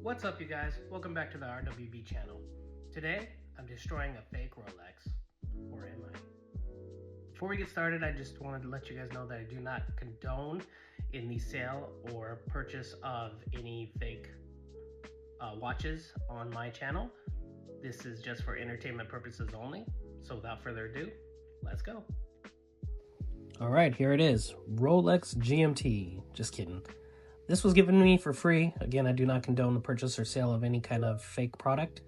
What's up, you guys? Welcome back to the RWB channel. Today, I'm destroying a fake Rolex. Or am I? Before we get started, I just wanted to let you guys know that I do not condone in the sale or purchase of any fake watches on my channel. This is just for entertainment purposes only. So without further ado, let's go. All right, here it is. Rolex GMT. Just kidding. This was given to me for free. Again, I do not condone the purchase or sale of any kind of fake product.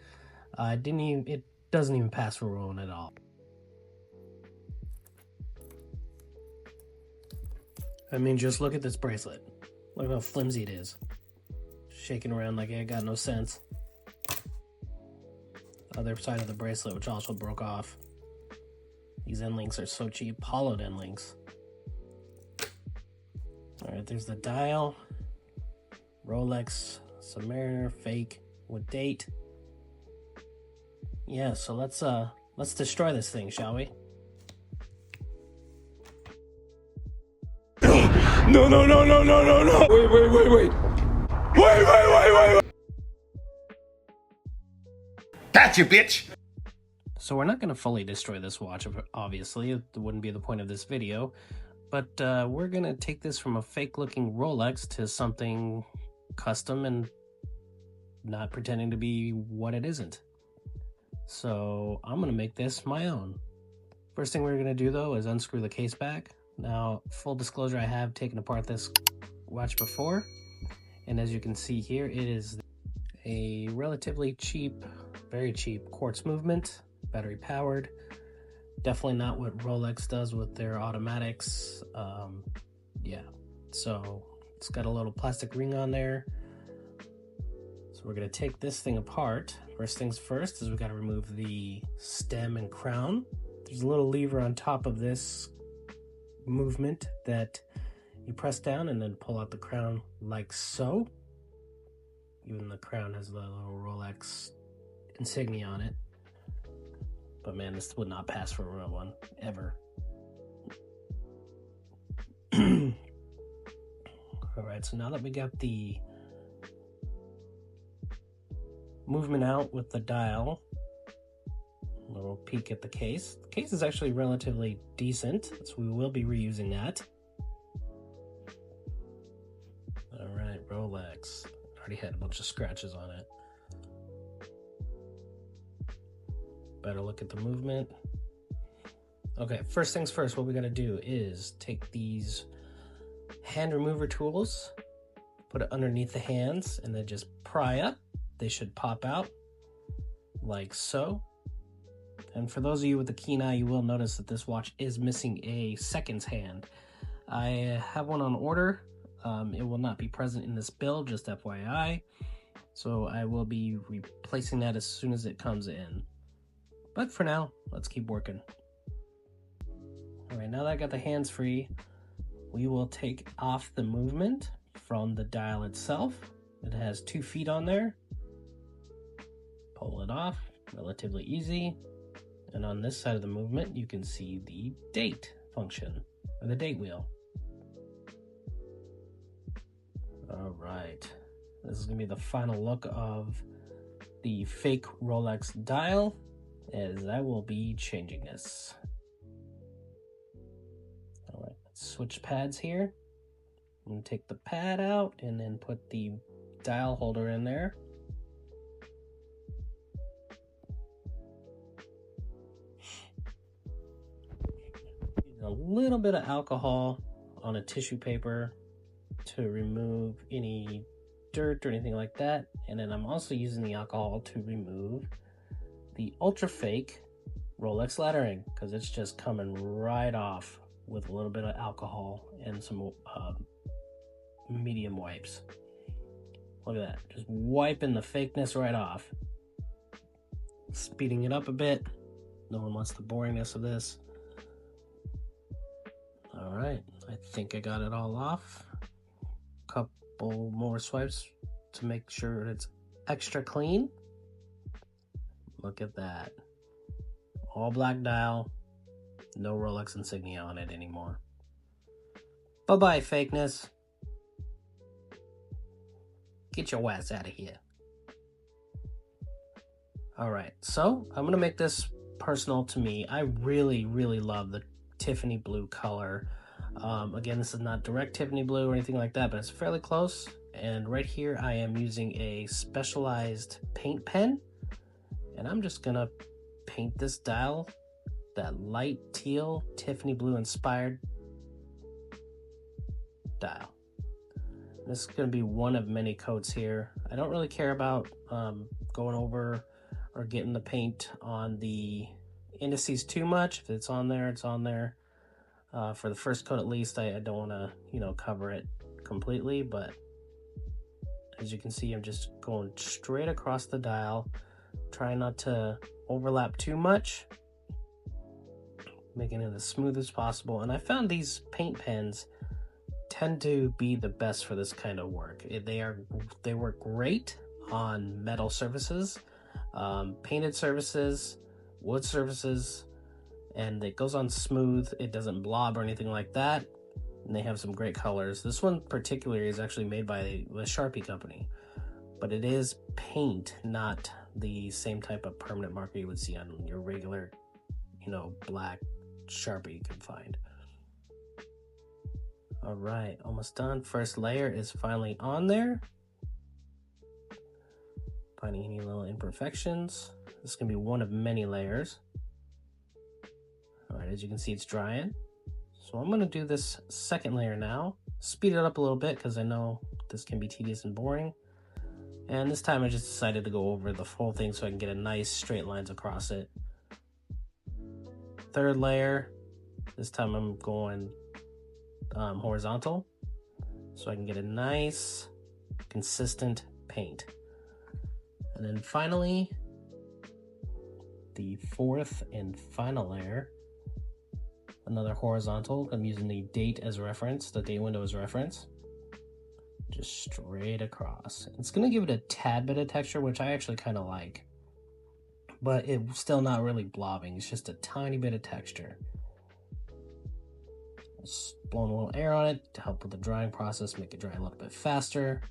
It doesn't even pass for one at all. I mean, just look at this bracelet. Look how flimsy it is. Shaking around like it got no sense. Other side of the bracelet, which also broke off. These end links are so cheap. Hollowed end links. Alright, there's the dial. Rolex Submariner fake with date. Yeah, so let's destroy this thing, shall we? No. Wait. Gotcha, bitch. So we're not going to fully destroy this watch, obviously. It wouldn't be the point of this video. But we're going to take this from a fake-looking Rolex to something custom and not pretending to be what it isn't. So I'm going to make this my own. First thing we're going to do, though, is unscrew the case back. Now, full disclosure, I have taken apart this watch before. And as you can see here, it is a relatively cheap, very cheap quartz movement, battery powered. Definitely not what Rolex does with their automatics. Yeah, so it's got a little plastic ring on there. So we're going to take this thing apart. First things first is we got to remove the stem and crown. There's a little lever on top of this movement that you press down and then pull out the crown like so. Even the crown has the little Rolex insignia on it. But man, this would not pass for a real one, ever. Alright, so now that we got the movement out with the dial, a little peek at the case. The case is actually relatively decent, so we will be reusing that. Alright, Rolex. Already had a bunch of scratches on it. Better look at the movement. Okay, first things first, what we gotta do is take these hand remover tools, put it underneath the hands, and then just pry up. They should pop out like so. And for those of you with a keen eye, you will notice that this watch is missing a seconds hand. I have one on order. It will not be present in this build, just FYI. So I will be replacing that as soon as it comes in. But for now, let's keep working. All right, now that I got the hands free, we will take off the movement from the dial itself. It has 2 feet on there. Pull it off, relatively easy. And on this side of the movement, you can see the date function, or the date wheel. All right, this is gonna be the final look of the fake Rolex dial, as I will be changing this. All right, let's switch pads here. I'm gonna take the pad out and then put the dial holder in there. Using a little bit of alcohol on a tissue paper to remove any dirt or anything like that. And then I'm also using the alcohol to remove the ultra fake Rolex lettering, because it's just coming right off with a little bit of alcohol and some medium wipes. Look at that, just wiping the fakeness right off. Speeding it up a bit. No one wants the boringness of this. All right, I think I got it all off. Couple more swipes to make sure it's extra clean. Look at that. All black dial. No Rolex insignia on it anymore. Bye-bye, fakeness. Get your ass out of here. All right, so I'm gonna make this personal to me. I really love the Tiffany blue color. Again, this is not direct Tiffany blue or anything like that, but it's fairly close. And right here I am using a specialized paint pen, and I'm just gonna paint this dial that light teal Tiffany blue inspired dial. This is going to be one of many coats here. I don't really care about going over or getting the paint on the indices too much. If it's on there, it's on there. For the first coat at least, I don't want to, cover it completely, but as you can see, I'm just going straight across the dial, trying not to overlap too much, making it as smooth as possible. And I found these paint pens tend to be the best for this kind of work. They work great on metal surfaces, painted surfaces, wood surfaces, and it goes on smooth. It doesn't blob or anything like that, and they have some great colors. This one particularly is actually made by the Sharpie company, but it is paint, not the same type of permanent marker you would see on your regular, black Sharpie you can find. All right, almost done. First layer is finally on there. Finding any little imperfections. This is gonna be one of many layers. All right, as you can see, it's drying. So I'm gonna do this second layer now. Speed it up a little bit because I know this can be tedious and boring. And this time I just decided to go over the whole thing so I can get a nice straight lines across it. Third layer, this time I'm going horizontal so I can get a nice consistent paint. And then finally, the fourth and final layer, another horizontal. I'm using the date as reference, the date window as reference, just straight across. It's going to give it a tad bit of texture, which I actually kind of like, but it's still not really blobbing. It's just a tiny bit of texture. Just blowing a little air on it to help with the drying process, make it dry a little bit faster.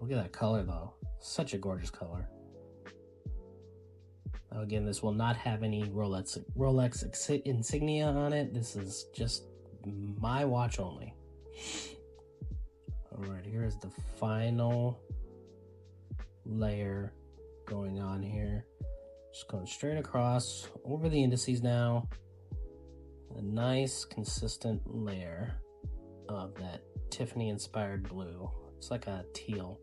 Look at that color though, such a gorgeous color. Now again, this will not have any Rolex insignia on it. This is just my watch only. All right, here's the final layer going on here. Just going straight across over the indices now. A nice consistent layer of that Tiffany inspired blue. It's like a teal.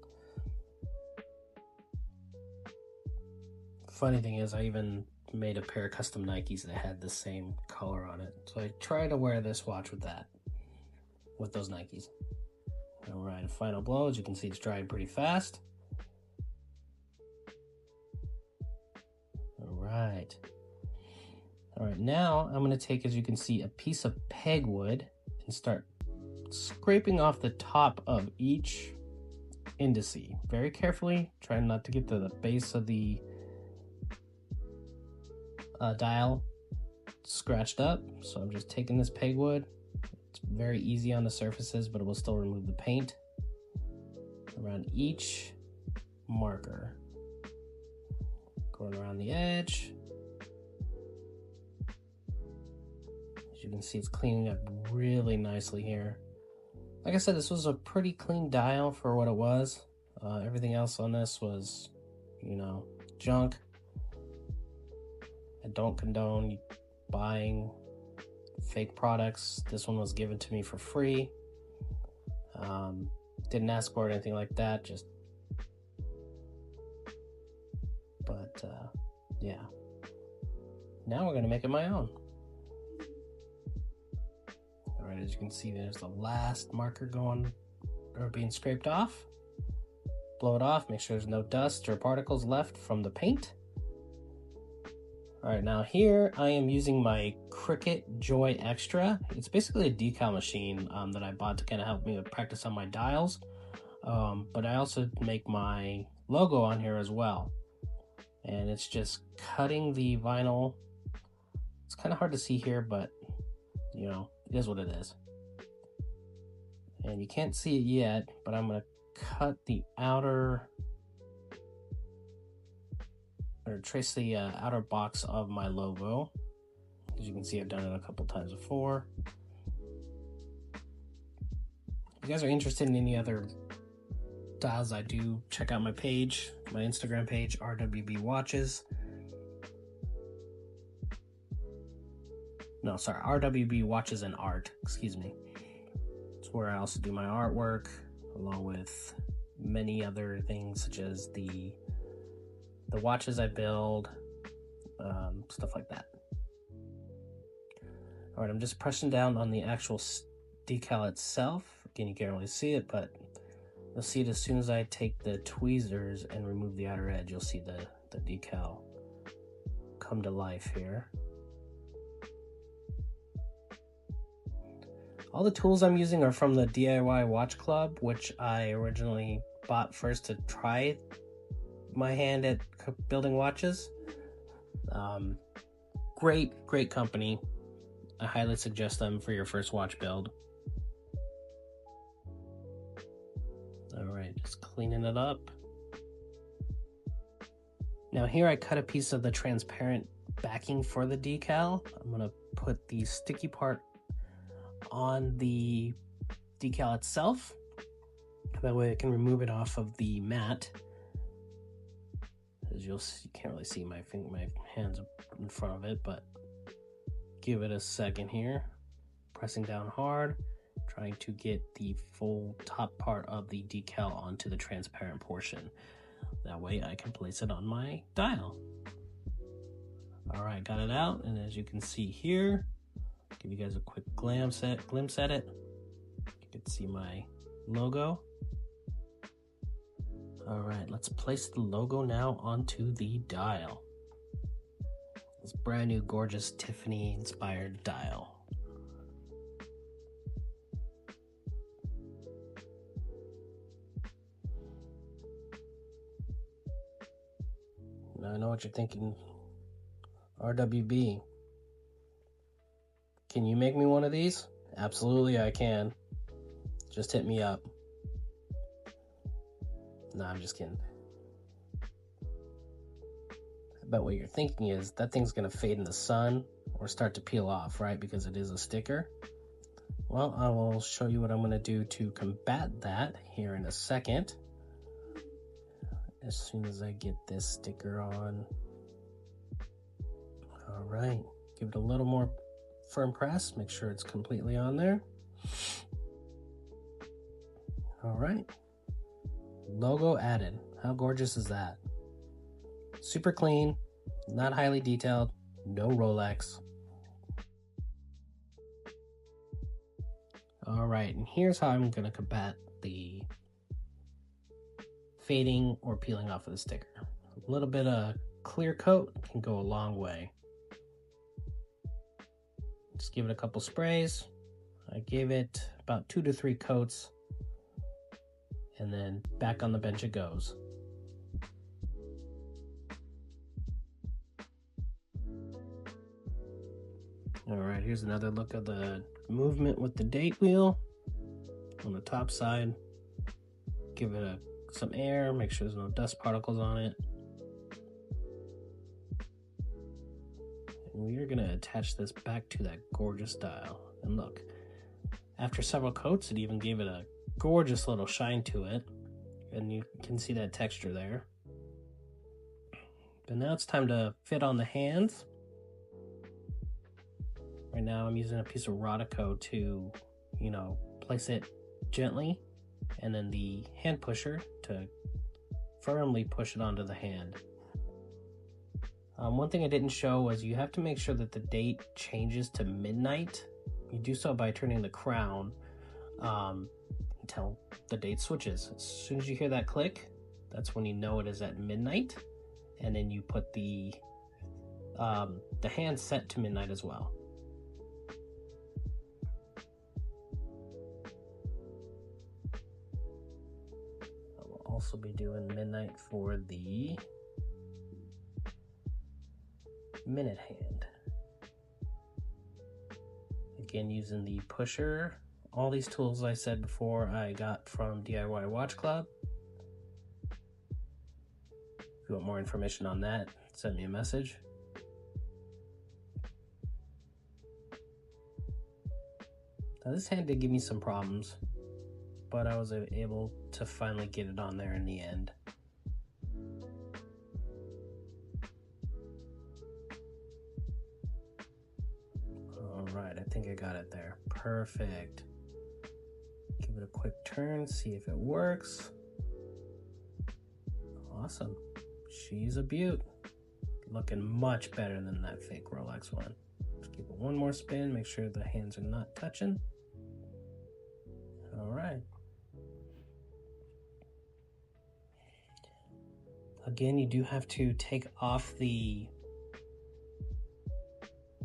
Funny thing is, I even made a pair of custom Nikes that had the same color on it. So I try to wear this watch with those Nikes. All right, final blow. As you can see, it's drying pretty fast. All right. All right, now I'm going to take, as you can see, a piece of pegwood and start scraping off the top of each indice very carefully, trying not to get to the base of the dial scratched up. So I'm just taking this pegwood. It's very easy on the surfaces, but it will still remove the paint around each marker. Going around the edge. As you can see, it's cleaning up really nicely here. Like I said, this was a pretty clean dial for what it was. Everything else on this was, junk. I don't condone buying fake products. This one was given to me for free. Didn't ask for it or anything like that, but yeah. Now we're gonna make it my own. All right, as you can see, there's the last marker being scraped off. Blow it off, make sure there's no dust or particles left from the paint. All right, now here I am using my Cricut Joy Extra. It's basically a decal machine that I bought to kind of help me practice on my dials. But I also make my logo on here as well. And it's just cutting the vinyl. It's kind of hard to see here, but it is what it is. And you can't see it yet, but I'm gonna cut the outer or trace the outer box of my logo. As you can see, I've done it a couple times before. If you guys are interested in any other dials I do, check out my page, my Instagram page, RWB Watches. No, sorry, RWB Watches and Art, excuse me. It's where I also do my artwork, along with many other things such as the watches I build, stuff like that. All right, I'm just pressing down on the actual decal itself. Again, you can't really see it, but you'll see it as soon as I take the tweezers and remove the outer edge. You'll see the decal come to life here. All the tools I'm using are from the DIY Watch Club, which I originally bought first to try my hand at building watches. Great company. I highly suggest them for your first watch build. All right, just cleaning it up. Now here I cut a piece of the transparent backing for the decal. I'm gonna put the sticky part on the decal itself. That way I can remove it off of the mat. As you can't really see my hands in front of it, but give it a second here. Pressing down hard, trying to get the full top part of the decal onto the transparent portion. That way I can place it on my dial. All right, got it out, and as you can see here, give you guys a quick glimpse at it. You can see my logo. All right, let's place the logo now onto the dial. This brand new gorgeous Tiffany inspired dial. Now I know what you're thinking, RWB. Can you make me one of these? Absolutely, I can. Just hit me up. No, I'm just kidding. I bet what you're thinking is that thing's gonna fade in the sun or start to peel off, right? Because it is a sticker. Well, I will show you what I'm gonna do to combat that here in a second. As soon as I get this sticker on. All right, give it a little more firm press, make sure it's completely on there. All right, logo added. How gorgeous is that? Super clean, not highly detailed, no Rolex. All right, and here's how I'm gonna combat the fading or peeling off of the sticker. A little bit of clear coat can go a long way. Just give it a couple sprays. I gave it about 2 to 3 coats, and then back on the bench it goes. All right, here's another look of the movement with the date wheel on the top side. Give it some air, make sure there's no dust particles on it. And we are gonna attach this back to that gorgeous dial. And look, after several coats, it even gave it a gorgeous little shine to it. And you can see that texture there. But now it's time to fit on the hands. Right now I'm using a piece of Rodico to, place it gently, and then the hand pusher to firmly push it onto the hand. One thing I didn't show was you have to make sure that the date changes to midnight. You do so by turning the crown until the date switches. As soon as you hear that click, that's when you know it is at midnight, and then you put the hand set to midnight as well. I will also be doing midnight for the minute hand. Again, using the pusher. All these tools I said before I got from DIY Watch Club. If you want more information on that, send me a message. Now this hand did give me some problems, but I was able to finally get it on there in the end. All right, I think I got it there. Perfect. Give it a quick turn, see if it works. Awesome. She's a beaut. Looking much better than that fake Rolex one. Just give it one more spin, make sure the hands are not touching. All right. Again, you do have to take off the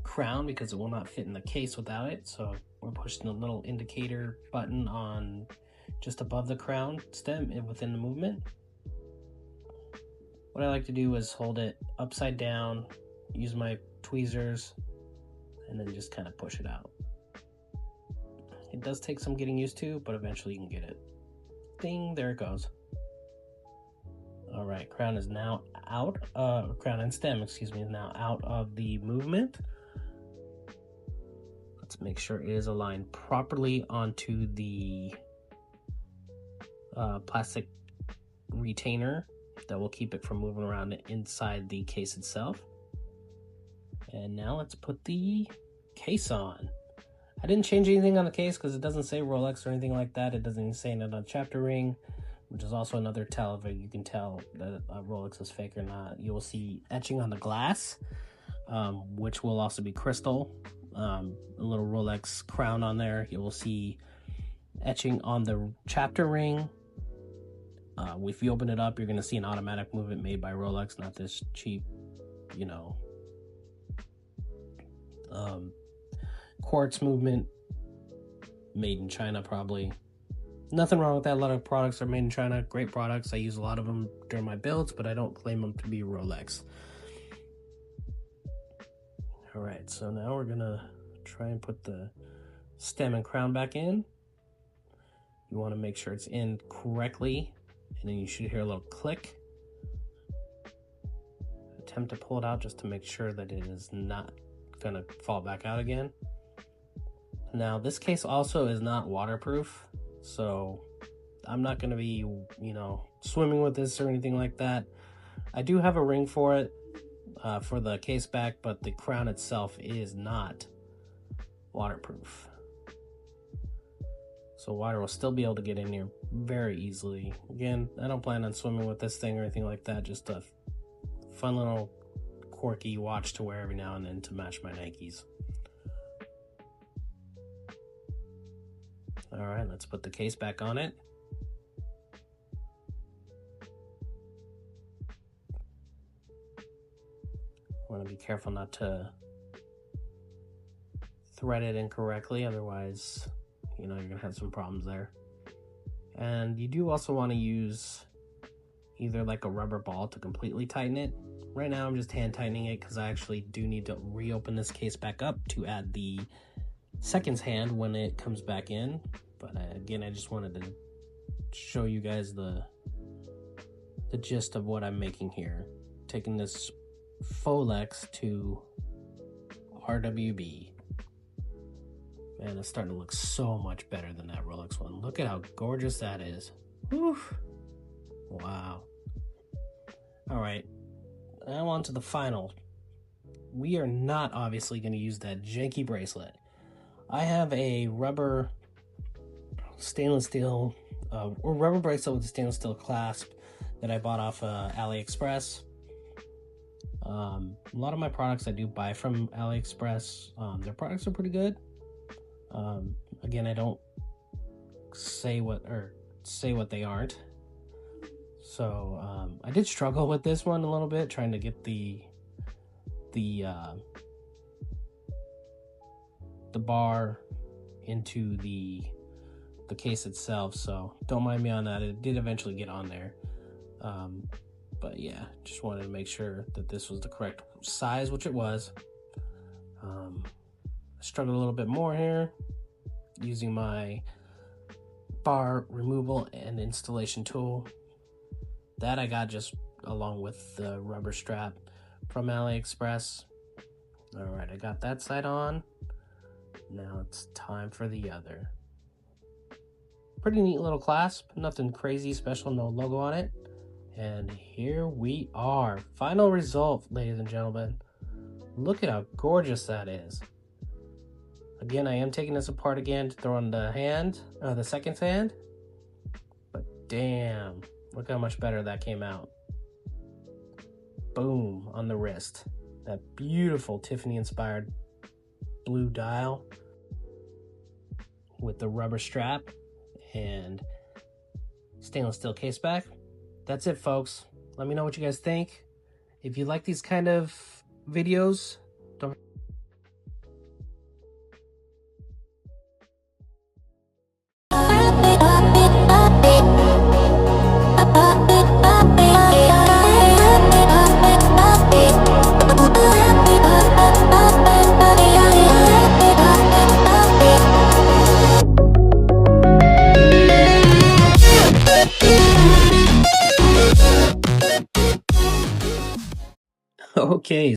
crown because it will not fit in the case without it. So we're pushing a little indicator button on just above the crown stem and within the movement. What I like to do is hold it upside down, use my tweezers, and then just kind of push it out. It does take some getting used to, but eventually you can get it. Ding, there it goes. All right, crown is now out, crown and stem, excuse me, is now out of the movement. Let's make sure it is aligned properly onto the plastic retainer that will keep it from moving around inside the case itself. And now let's put the case on. I didn't change anything on the case because it doesn't say Rolex or anything like that. It doesn't even say it on a chapter ring, which is also another tell if you can tell that a Rolex is fake or not. You will see etching on the glass, which will also be crystal. A little Rolex crown on there. You will see etching on the chapter ring. If you open it up, you're going to see an automatic movement made by Rolex, not this cheap, you know, quartz movement made in China probably. Nothing wrong with that. A lot of products are made in China. Great products. I use a lot of them during my builds, but I don't claim them to be Rolex. All right, so now we're gonna try and put the stem and crown back in. You want to make sure it's in correctly, and then you should hear a little click. Attempt to pull it out just to make sure that it is not gonna fall back out again. Now this case also is not waterproof, so I'm not gonna be, you know, swimming with this or anything like that. I do have a ring for it, for the case back, but the crown itself is not waterproof. So water will still be able to get in here very easily. Again, I don't plan on swimming with this thing or anything like that, just a fun little quirky watch to wear every now and then to match my Nikes. All right, let's put the case back on it. Want to be careful not to thread it incorrectly, otherwise, you know, you're gonna have some problems there. And you do also want to use either like a rubber ball to completely tighten it. Right now I'm just hand tightening it because I actually do need to reopen this case back up to add the seconds hand when it comes back in. But again, I just wanted to show you guys the gist of what I'm making here. Taking this Rolex to RWB. Man, it's starting to look so much better than that Rolex one. Look at how gorgeous that is. Whew. Wow. All right, now on to the final. We are not obviously going to use that janky bracelet. I have a rubber stainless steel, or rubber bracelet with a stainless steel clasp that I bought off AliExpress. A lot of my products I do buy from AliExpress. Their products are pretty good. Again, I don't say what they aren't. So I did struggle with this one a little bit, trying to get the bar into the case itself, so don't mind me on that. It did eventually get on there, but yeah, just wanted to make sure that this was the correct size, which it was. I struggled a little bit more here using my bar removal and installation tool that I got just along with the rubber strap from AliExpress. All right, I got that side on. Now it's time for the other. Pretty neat little clasp, nothing crazy special, no logo on it. And here we are. Final result, ladies and gentlemen. Look at how gorgeous that is. Again, I am taking this apart again to throw on the second hand. But damn, look how much better that came out. Boom, on the wrist. That beautiful Tiffany-inspired blue dial with the rubber strap and stainless steel case back. That's it, folks. Let me know what you guys think. If you like these kind of videos, don't okay.